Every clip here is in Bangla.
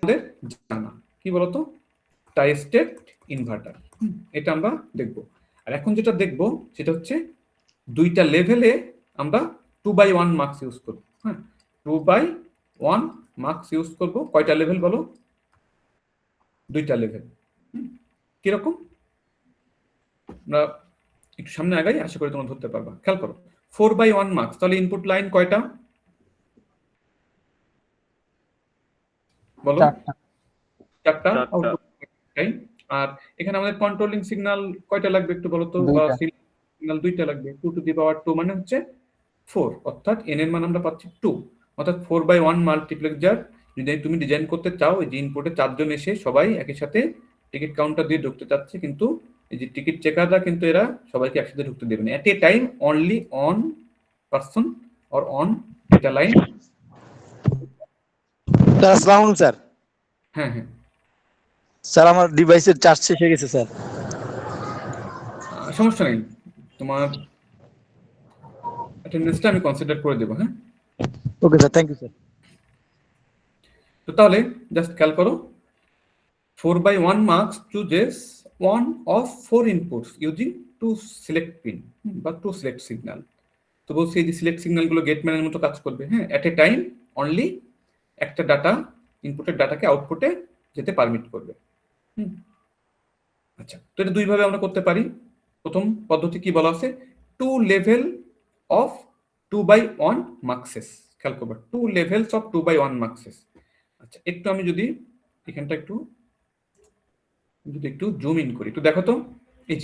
আমাদের জানা কি বলতো, টাই স্টেট ইনভার্টার, এটা আমরা দেখব। আর এখন যেটা দেখব সেটা হচ্ছে দুইটা লেভেলে আমরা 2/1 মার্কস ইউজ করব। হ্যাঁ, 2/1 মার্কস ইউজ করব। কয়টা লেভেল বলো? দুইটা লেভেল। কিরকম? আমরা একটু সামনে আগাই, আশা করি তোমরা ধরতে পারবা। খেয়াল করো, 4/1 মার্কস, তাহলে ইনপুট লাইন কয়টা বলো? চারটা। Output time. আর এখানে আমাদের কন্ট্রোলিং সিগন্যাল কয়টা লাগবে একটু বলো তো? বা সিগন্যাল দুইটা লাগবে। 2 টু দি পাওয়ার 2 মানে হচ্ছে 4, অর্থাৎ n এর মান আমরা পাচ্ছি 2। অর্থাৎ 4/1 মাল্টিপ্লেক্সার যদি তুমি ডিজাইন করতে চাও, এই যে ইনপুটে 4 জন এসে সবাই একই সাথে টিকিট কাউন্টার দিয়ে ঢুকতে চাচ্ছে, কিন্তু এই যে টিকিট চেকাররা কিন্তু এরা সবাইকে একসাথে ঢুকতে দেবে না। At a time only one person or one data line. Sir আসসালামু আলাইকুম স্যার। হ্যাঁ হ্যাঁ স্যার আমার ডিভাইসের চার্জ শেষ হয়ে গেছে স্যার। সমস্যা নেই, তোমার অ্যাটেন্ডেন্সটা আমি কনসিডার করে দেবো। হ্যাঁ, okay sir, thank you sir. তো তাহলে জাস্ট খেয়াল করো, 4/1 marks chooses one of 4 inputs using two select pin বা two select signal। তো বলছি এই যে সিলেক্ট সিগন্যাল গুলো গেটম্যানের মতো কাজ করবে। হ্যাঁ, এট এ টাইম অনলি একটা ডাটা, ইনপুটের ডাটাকে আউটপুটে যেতে পারমিট করবে। আচ্ছা, তো এটা দুইভাবে আমরা করতে পারি। প্রথম পদ্ধতি কি বলা আছে? 2 লেভেল অফ 2/1 মার্কসেস। খেয়াল করবে, 2 লেভেলস অফ 2/1 মার্কসেস। আচ্ছা, একটু আমি যদি এখানটা একটু জুম ইন করি, একটু দেখো তো। এই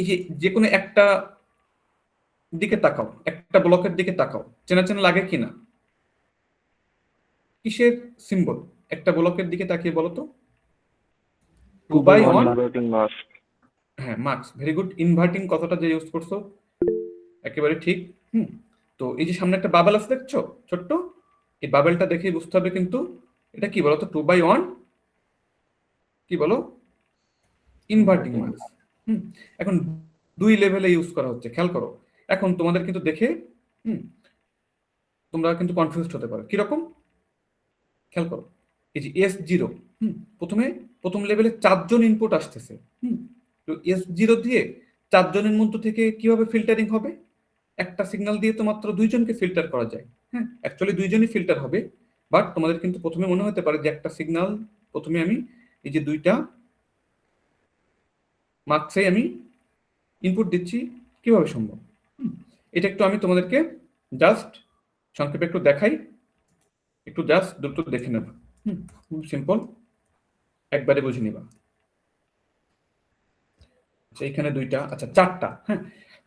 যে যে কোনো একটা দিকে তাকাও, একটা ব্লকের দিকে তাকাও, চেনা চেনা লাগে কিনা? কিসের সিম্বল? একটা ব্লকের দিকে তাকিয়ে বলো তো। 2/1 হ্যাঁ, মার্কস। Very good. ইনভার্টিং কথাটা যে ইউজ করছো একেবারে ঠিক। তো এই যে সামনে একটা বাবেল আছে দেখছো, ছোট্ট, এই বাবেলটা দেখেই বুঝতে হবে কিন্তু এটা কি বলতো, 2/1 কি বলো, ইনভার্টিং মার্কস। এখন দুই লেভেলে ইউজ করা হচ্ছে, খেয়াল করো। এখন তোমাদের কিন্তু দেখে তোমরা কিন্তু কনফিউজড হতে পারো। কিরকম? খেয়াল করো, এই যে S0, প্রথম লেভেলে 4 জন ইনপুট আসতেছে। তো S0 দিয়ে 4 জনের মধ্য থেকে কিভাবে ফিল্টারিং হবে? একটা সিগন্যাল দিয়ে তো মাত্র 2 জনকে ফিল্টার করা যায়। হ্যাঁ, অ্যাকচুয়ালি 2 জনই ফিল্টার হবে, বাট তোমাদের কিন্তু প্রথমে মনে হতে পারে যে একটা সিগন্যাল প্রথমে আমি এই যে দুইটা মার্কসে আমি ইনপুট দিচ্ছি, কিভাবে সম্ভব? এটা একটু আমি তোমাদেরকে জাস্ট সংক্ষেপে একটু দেখাই, একটু জাস্ট দুটো দেখে নেব। খুব সিম্পল, একবারে বুঝে নিবা। আচ্ছা, এখানে দুইটা, আচ্ছা চারটা। হ্যাঁ,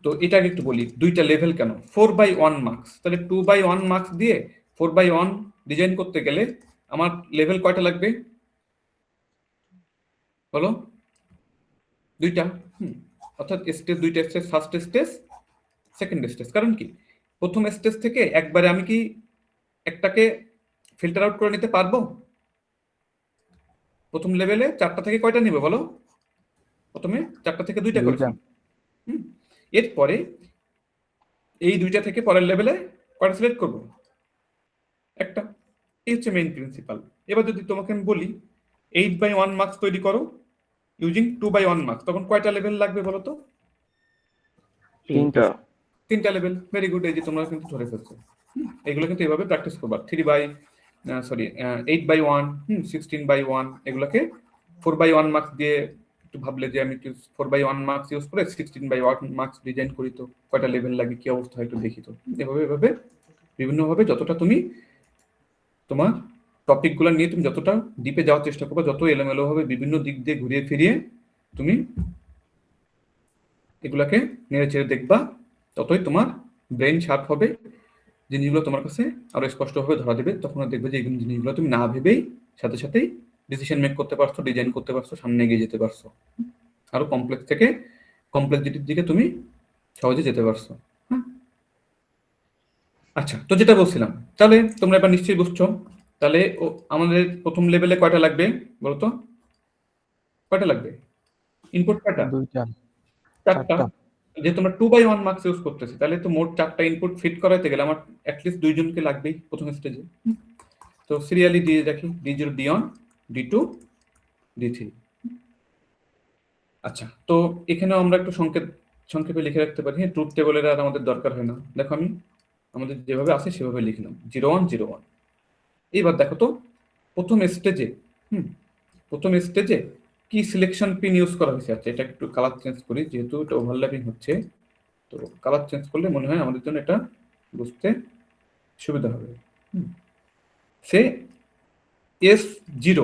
তো এটা একটু বলি, দুইটা লেভেল কেন? 4/1 মার্কস, তাহলে 2/1 মার্কস দিয়ে 4/1 ডিজাইন করতে গেলে আমার লেভেল কয়টা লাগবে বলো? দুইটা। অর্থাৎ স্টেজ দুইটা stage, first stage, second stage. কারণ কি, প্রথম স্টেজ থেকে একবারে আমি কি একটাকে ফিল্টার আউট করে নিতে পারবো? প্রথম লেভেলে 4টা থেকে কয়টা নিবে বলো? প্রথমে 4টা থেকে 2টা করেছি। এরপরে এই 2টা থেকে পরের লেভেলে কয়টা সিলেক্ট করবো? একটা। এই হচ্ছে মেইন প্রিন্সিপাল। এবার যদি তোমাকে আমি বলি 8/1 মার্কস তৈরি করো ইউজিং 2/1 মার্কস, তখন কয়টা লেভেল লাগবে বলো তো? 3টা লেভেল। ভেরি গুড, এই যে তোমরা কিন্তু ধরে ফেলছো। এগুলো কিন্তু এভাবে প্র্যাকটিস করবা। 8/1, 16/1, এগুলোকে 4/1 মার্কস দিয়ে একটু ভাবলে যে আমি 4/1 মার্কস ইউজ করে 16/1 মার্কস ডিজাইন করি, তো কয়টা লেভেল লাগে, কি অবস্থা হয় একটু দেখি। তো এভাবে বিভিন্নভাবে যতটা তুমি তোমার টপিকগুলো নিয়ে তুমি যতটা ডিপে যাওয়ার চেষ্টা করবে, যত এলোমেলো ভাবে বিভিন্ন দিক দিয়ে ঘুরিয়ে ফিরিয়ে তুমি এগুলাকে নেড়ে চেড়ে দেখবা, ততই তোমার ব্রেন শার্প হবে, জিনিসগুলো তোমার কাছে আরো স্পষ্টভাবে ধরা দেবে। তখন দেখবে যে এই জিনিসগুলো তুমি না ভেবেই সাথে সাথেই ডিসিশন মেক করতে পারছো, ডিজাইন করতে পারছো, সামনে এগিয়ে যেতে পারছো, আরো কমপ্লেক্স থেকে কমপ্লেক্সিটির দিকে তুমি সহজে যেতে পারছো। আচ্ছা, তো যেটা বলছিলাম, তাহলে তোমরা এবার নিশ্চয়ই বুঝছো। তাহলে আমাদের প্রথম লেভেলে কয়টা লাগবে বলতো? কয়টা লাগবে ইনপুট? কয়টা? চারটা। যেহেতু আমরা 2/1 মার্কস ইউজ করতেছি, তাহলে তো মোট 4টা ইনপুট ফিট করাইতে গেলে আমার অ্যাটলিস্ট 2 জনকে লাগবেই প্রথম স্টেজে। তো সিরিয়ালি দিয়ে রাখি D0 D1 D2 D3। আচ্ছা, তো এখানেও আমরা একটু সংক্ষেপে লিখে রাখতে পারি। হ্যাঁ, ট্রুথ টেবলের আর আমাদের দরকার হয় না। দেখো আমি আমাদের যেভাবে আছে সেভাবে লিখলাম 0 1 0 1। এইবার দেখো তো প্রথম স্টেজে কি সিলেকশন পিন ইউজ করা হয়েছে। আচ্ছা, এটা একটু কালার চেঞ্জ করি যেহেতু এটা ওভারল্যাপিং হচ্ছে, তো কালার চেঞ্জ করলে মনে হয় আমাদের জন্য এটা বুঝতে সুবিধা হবে। সে S0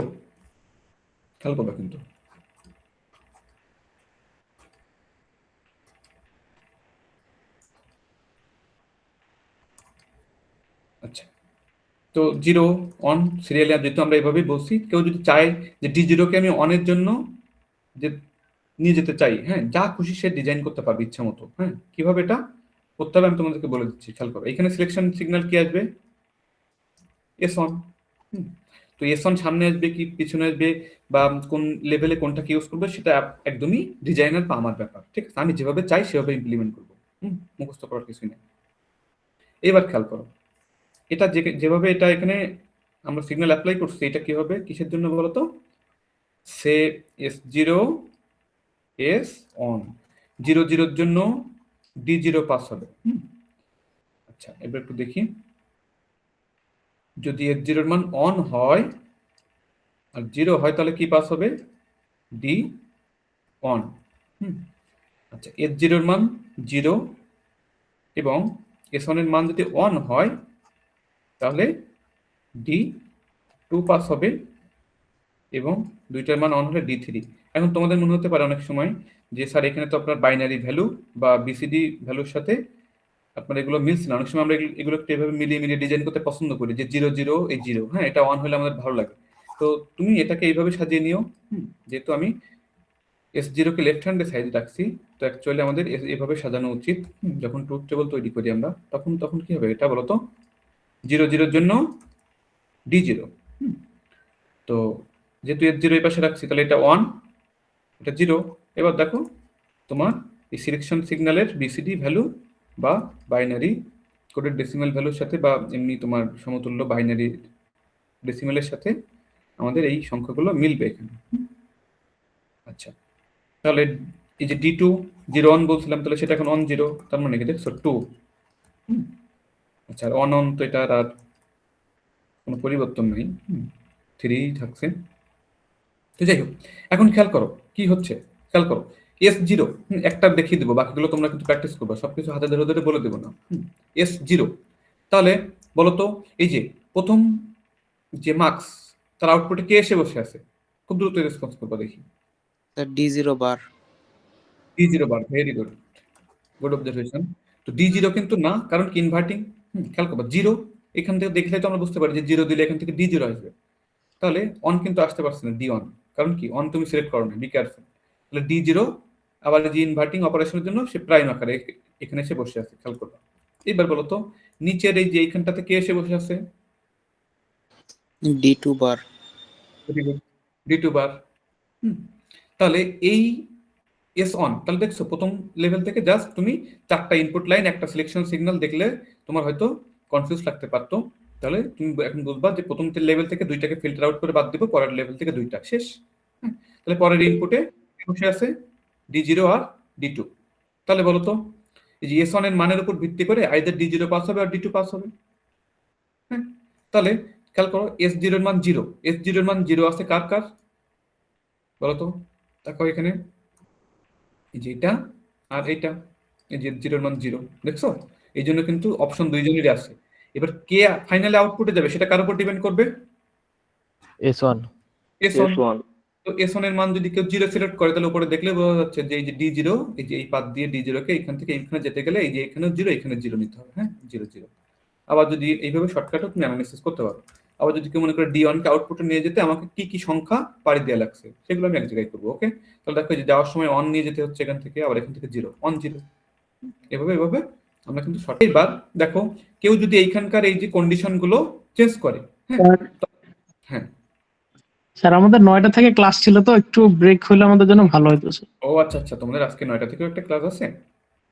খেয়াল করবে কিন্তু আচ্ছা, তো 0 অন সিরিয়ালি যেহেতু আমরা এইভাবেই বলছি, কেউ যদি চায় যে D0 কে আমি অনের জন্য যে নিয়ে যেতে চাই, হ্যাঁ, যা খুশি সে ডিজাইন করতে পারবে ইচ্ছা মতো। হ্যাঁ, কিভাবে এটা করতে হবে আমি তোমাদেরকে বলে দিচ্ছি, খেয়াল করো। এখানে সিলেকশন সিগন্যাল কি আসবে? S1। তো S1 সামনে আসবে কি পিছনে আসবে বা কোন লেভেলে কোনটা কি ইউজ করবে সেটা একদমই ডিজাইনার বা আমার ব্যাপার, ঠিক আছে? আমি যেভাবে চাই সেভাবে ইমপ্লিমেন্ট করবো। মুখস্থ করার কিছুই নেই। এবার খেয়াল করো, এটা যেভাবে এটা এখানে আমরা সিগন্যাল অ্যাপ্লাই করছি, এটা কি হবে কিসের জন্য বলতো? সে S0 S অন 0 0 এর জন্য D0 পাস হবে। আচ্ছা, এবার একটু দেখি, যদি S0 এর মান অন হয় আর 0 হয় তাহলে কি পাস হবে? D on. আচ্ছা, S0 এর মান 0 এবং S1 এর মান যদি অন হয় তাহলে D2 পাস হবে এবং দুইটার মান অন হলে D3। এখন তোমাদের মনে হতে পারে অনেক সময় যে স্যার এখানে তো আপনার বাইনারি ভ্যালু বা বিসিডি ভ্যালুর সাথে আপনার এগুলো মিলছে না। অনেক সময় আমরা এগুলো একটু এভাবে মিলিয়ে ডিজাইন করতে পছন্দ করি যে 0 0 এই 0, হ্যাঁ, এটা অন হলে আমাদের ভালো লাগে। তো তুমি এটাকে এইভাবে সাজিয়ে নিও। যেহেতু আমি S0 কে লেফট হ্যান্ডে সাইডে রাখছি, তো অ্যাকচুয়ালি আমাদের এভাবে সাজানো উচিত। যখন ট্রুথ টেবল তৈরি করি আমরা তখন কি হবে এটা বলতো? 0 0 এর জন্য D0। তো যেহেতু S0 এই পাশে রাখছি তাহলে এটা 1, এটা 0। এবার দেখো তোমার এই সিলেকশন সিগন্যালের বিসিডি ভ্যালু বা বাইনারি কোডের ডেসিমাল ভ্যালুর সাথে বা এমনি তোমার সমতুল্য বাইনারি ডেসিমালের সাথে আমাদের এই সংখ্যাগুলো মিলবে এখানে। আচ্ছা, তাহলে এই যে D2 0 1 বলছিলাম, তাহলে সেটা এখন অন 0, তার মানে কি দেখছো 2। আচ্ছা, আর অন অন তো এটা আর কোনো পরিবর্তন নেই, 3 থাকছে। তো যাই হোক, এখন খেয়াল করো কি হচ্ছে। খেয়াল করো S0 একটা দেখিয়ে দেবো, বাকিগুলো তোমরা কিন্তু প্র্যাকটিস করবে, সবকিছু হাতে ধরে ধরে বলে দেবো না। S0 তাহলে বলতো এই যে প্রথম যে মার্কস তার আউটপুটে কে এসে বসে আছে? খুব দ্রুত রেসপন্স করবো দেখি। D0 বার। D0 বার, ভেরি গুড, গুড অবজারভেশন। তো D0 কিন্তু না, কারণ কি ইনভার্টিং। খেয়াল করবো 0 এখান থেকে দেখলে তো আমরা বুঝতে পারি যে 0 দিলে এখান থেকে D0 আসবে। তাহলে অন কিন্তু আসতে পারছে না D1, কারণ কি অন তুমি সিলেক্ট করো না, বি কেয়ারফুল। তাহলে D0 আবার যে ইনভার্টিং অপারেশনের জন্য সে প্রাইম আকারে এখানে এসে বসে আছে, খেয়াল করো। এবার বলো তো নিচের এই যে এইখানটাতে কে এসে বসে আছে? D2 বার। D2 বার। তাহলে এই এস অন, তাহলে দেখছো প্রথম লেভেল থেকে জাস্ট তুমি 4টা ইনপুট লাইন একটা সিলেকশন সিগন্যাল দেখলে তোমার হয়তো কনফিউজ লাগতে পারতো। তাহলে তুমি এখন বুঝবা যে প্রথম লেভেল থেকে 2টাকে ফিল্টার আউট করে বাদ দিব, পরের লেভেল থেকে 2টা শেষ। তাহলে পরের ইনপুটে বসে আছে D0 আর D2। তাহলে বলো তো এই যে S1 এর মানের উপর ভিত্তি করে আইদার D0 পাস হবে আর D2 পাস হবে। হ্যাঁ, তাহলে খেয়াল করো S0 এর মান 0, S0 এর মান 0 আছে কার কার বলো তো? দেখো এখানে এই যে এটা আর এটা, এই যে 0 এর মান 0, দেখছো? এই জন্য কিন্তু অপশন দুইজনেরই আছে। এবার কে ফাইনালি আউটপুটে যাবে সেটা কার উপর ডিপেন্ড করবে? S1 S1। তো S1 এর মান যদি কেউ 0 সিলেক্ট করে তাহলে উপরে দেখলে বোঝা যাচ্ছে যে এই যে D0, এই যে এই পাথ দিয়ে D0 কে এখান থেকে এইখানে যেতে গেলে এই যে এখানেও 0 এখানে 0 নিতে হবে। হ্যাঁ, 0 0। আবার যদি এইভাবে শর্টকাটও তুমি অ্যানালাইসিস করতে পারো। আবার যদি কেউ মনে করে D1 কে আউটপুটে নিয়ে যেতে আমাকে কি কি সংখ্যা পাড়ি দেওয়া লাগছে সেগুলো আমি এক জায়গায় করবো। ওকে, তাহলে দেখো যে যাওয়ার সময় অন নিয়ে যেতে হচ্ছে এখান থেকে, আবার এখান থেকে 0 অন 0, এভাবে আমরা কিন্তু শর্ট। এবার দেখো কেউ যদি এইখানকার এই যে কন্ডিশন গুলো চেঞ্জ করে, হ্যাঁ স্যার আমাদের 9টা থেকে ক্লাস ছিল, তো একটু ব্রেক হলে আমাদের জন্য ভালো হতো স্যার। ও আচ্ছা আচ্ছা, তোমাদের আজকে 9টা থেকেও একটা ক্লাস আছে?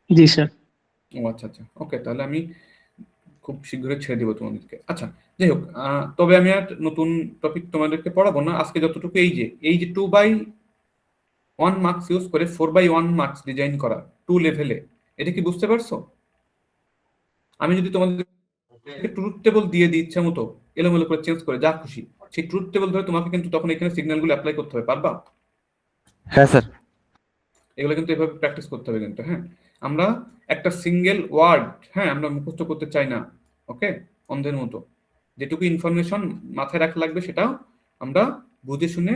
জি স্যার। ও আচ্ছা আচ্ছা, ওকে, তাহলে আমি খুব শীঘ্রই ছেড়ে দিব তোমাদেরকে। আচ্ছা, যাই হোক, তবে আমি আর নতুন টপিক তোমাদেরকে পড়াবো না আজকে। যতটুকু এই যে 2/1 মার্কস ইউজ করে 4/1 মার্কস ডিজাইন করা 2 লেভেলে, এটা কি বুঝতে পারছো? আমি যদি তোমাদের ট্রুথ টেবল দিয়ে দিই ইচ্ছা মতো এলোমেলো করে চেঞ্জ করে যা খুশি, সেই ট্রুথ টেবল ধরে তোমাকে কিন্তু তখন এখানে সিগন্যালগুলো অ্যাপ্লাই করতে হবে, পারবা? হ্যাঁ স্যার। এগুলো কিন্তু এভাবে প্র্যাকটিস করতে হবে কিন্তু। হ্যাঁ, আমরা একটা সিঙ্গেল ওয়ার্ড, হ্যাঁ, আমরা মুখস্থ করতে চাই না। ওকে, অন্ধের মতো যেটুকু ইনফরমেশন মাথায় রাখা লাগবে সেটা আমরা বুঝে শুনে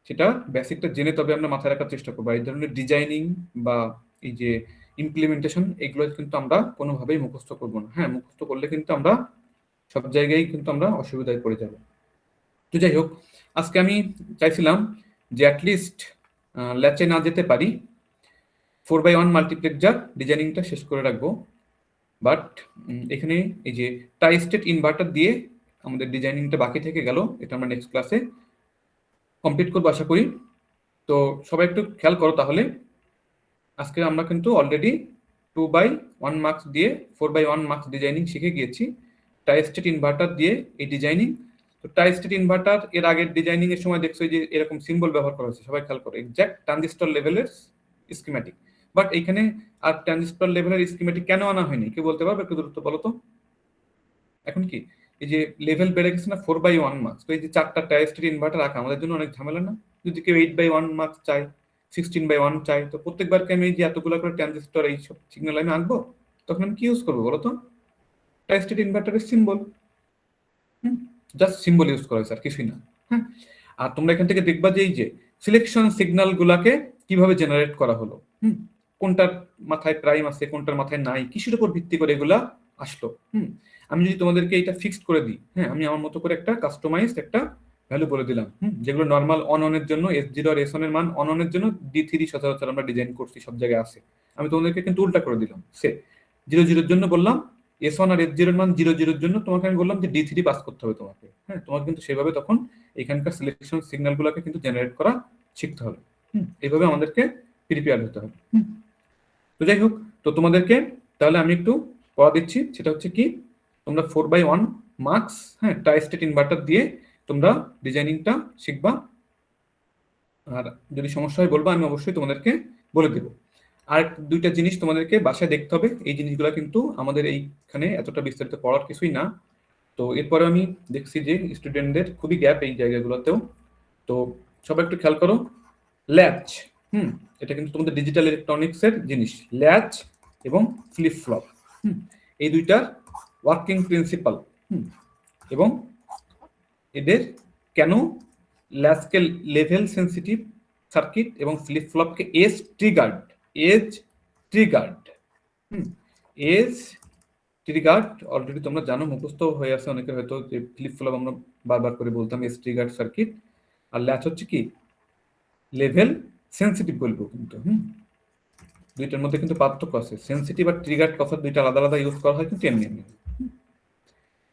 সেটা বেসিকটা জেনে তবে আমরা মাথায় রাখার চেষ্টা করবো। এই ধরনের ডিজাইনিং বা এই যে ইমপ্লিমেন্টেশন, এগুলো কিন্তু আমরা কোনোভাবেই মুখস্থ করবো না। হ্যাঁ, মুখস্থ করলে কিন্তু আমরা সব জায়গায় কিন্তু আমরা অসুবিধায় পড়ে যাব। তো যাই হোক, আজকে আমি চাইছিলাম যে অ্যাটলিস্ট ল্যাচে না যেতে পারি 4/1 মাল্টিপ্লেক্সার ডিজাইনিংটা শেষ করে রাখবো। বাট এখানে এই যে টাই স্টেট ইনভার্টার দিয়ে আমাদের ডিজাইনিংটা বাকি থেকে গেল, এটা আমরা নেক্সট ক্লাসে কমপ্লিট করবো আশা করি। তো সবাই একটু খেয়াল করো তাহলে, আজকে আমরা কিন্তু অলরেডি 2/1 মার্কস দিয়ে 4/1 মার্কস ডিজাইনিং শিখে গিয়েছি টাই স্টেট ইনভার্টার দিয়ে এই ডিজাইনিং। তো টাই স্টেট ইনভার্টার এর আগের ডিজাইনিং এর সময় দেখছো যে এরকম সিম্বল ব্যবহার করা হয়েছে, সবাই খেয়াল করো, এক্সাক্ট ট্রানজিস্টর লেভেলের স্কিম্যাটিক। বাট এইখানে আর ট্রানজিস্টর লেভেলের স্কিম্যাটিক কেন আনা হয়নি কেউ বলতে পারবে? একটু দ্রুত বলো তো। এখন কি এই যে লেভেল বেড়ে গেছে না 4/1 মার্কস, তো এই যে 4টা টাই স্টেট ইনভার্টার রাখা আমাদের জন্য অনেক ঝামেলা না? যদি কেউ 8/1 মার্কস চাই, 16/1 চাই, তো প্রত্যেকবারকে আমি এই যে এতগুলো করে ট্রানজিস্টর এইসব সিগন্যাল আমি আঁকবো, তখন আমি কি ইউজ করবো বলো তো? টাই স্টেট ইনভার্টারের সিম্বল, জাস্ট সিম্বল ইউজ করা হয়েছে আর কিছুই না। হ্যাঁ, আর তোমরা এখান থেকে দেখবা যে এই যে সিলেকশন সিগন্যাল গুলাকে কিভাবে জেনারেট করা হলো, কোনটার মাথায় প্রাইম আছে কোনটার মাথায় নাই, কিসের উপর ভিত্তি করে এগুলা আসলো। আমি যদি তোমাদেরকে এটা ফিক্সড করে দিই, হ্যাঁ, আমি আমার মতো করে একটা কাস্টমাইজড একটা ভ্যালু বলে দিলাম, যেগুলো নর্মাল অন এর জন্য S0 আর S1 এর মান অন এর জন্য D3 সচরাচর আমরা ডিজাইন করছি সব জায়গায় আছে। আমি তোমাদেরকে কিন্তু উল্টা করে দিলাম, সে 0 এর জন্য বললাম S1 আর S0 এর মান 0 এর জন্য তোমাকে আমি বললাম যে D3 পাস করতে হবে তোমাকে। হ্যাঁ, তোমাকে কিন্তু সেভাবে তখন এখানকার সিলেকশন সিগন্যাল গুলোকে কিন্তু জেনারেট করা শিখতে হবে। এইভাবে আমাদেরকে প্রিপেয়ার হতে হবে। তো যাই হোক, তো তোমাদেরকে তাহলে আমি একটু পড়া দিচ্ছি, সেটা হচ্ছে কি তোমরা 4/1 মার্কস, হ্যাঁ, টাই স্টেট ইনভার্টার দিয়ে তোমরা ডিজাইনিংটা শিখবা। আর যদি সমস্যা হয় বলবা, আমি অবশ্যই তোমাদেরকে বলে দেবো। আর দুইটা জিনিস তোমাদেরকে বাসায় দেখতে হবে, এই জিনিসগুলো কিন্তু আমাদের এইখানে এতটা বিস্তারিত পড়ার কিছুই না। তো এরপরে আমি দেখছি যে স্টুডেন্টদের খুবই গ্যাপ এই জায়গাগুলোতেও। তো সবাই একটু খেয়াল করো, ল্যাচ, এটা কিন্তু তোমাদের ডিজিটাল ইলেকট্রনিক্স এর জিনিস, ল্যাচ এবং ফ্লিপ ফ্লপ, এই দুইটার ওয়ার্কিং প্রিন্সিপাল, এবং এদের কেন ল্যাচকে লেভেল সেন্সিটিভ সার্কিট এবং ফ্লিপ ফ্লপকে এজ ট্রিগার্ড অলরেডি তোমরা জানো, মুখস্থ হয়ে আছে অনেকের হয়তো, যে ফ্লিপ ফ্লপ আমরা বারবার করে বলতাম এজ ট্রিগার্ড সার্কিট, আর ল্যাচ হচ্ছে কি লেভেল সেন্সিটিভ বলবো কিন্তু। দুইটার মধ্যে কিন্তু পার্থক্য আছে, সেন্সিটিভ আর ট্রিগার্ড কথা দুইটা আলাদা আলাদা ইউজ করা হয় কিন্তু এমনি এমনি।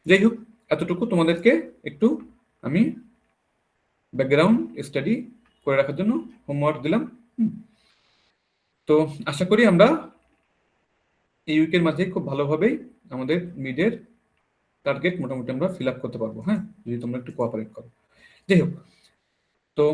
যাই হোক, এতটুকু তোমাদেরকে একটু আমি ব্যাকগ্রাউন্ড স্টাডি করে রাখার জন্য হোমওয়ার্ক দিলাম। তো আশা করি আমরা এই উইকের মাঝে খুব ভালোভাবেই আমাদের মিডের টার্গেট মোটামুটি আমরা ফিল আপ করতে পারবো, হ্যাঁ, যদি তোমরা একটু কোঅপারেট করো। যাই হোক, তো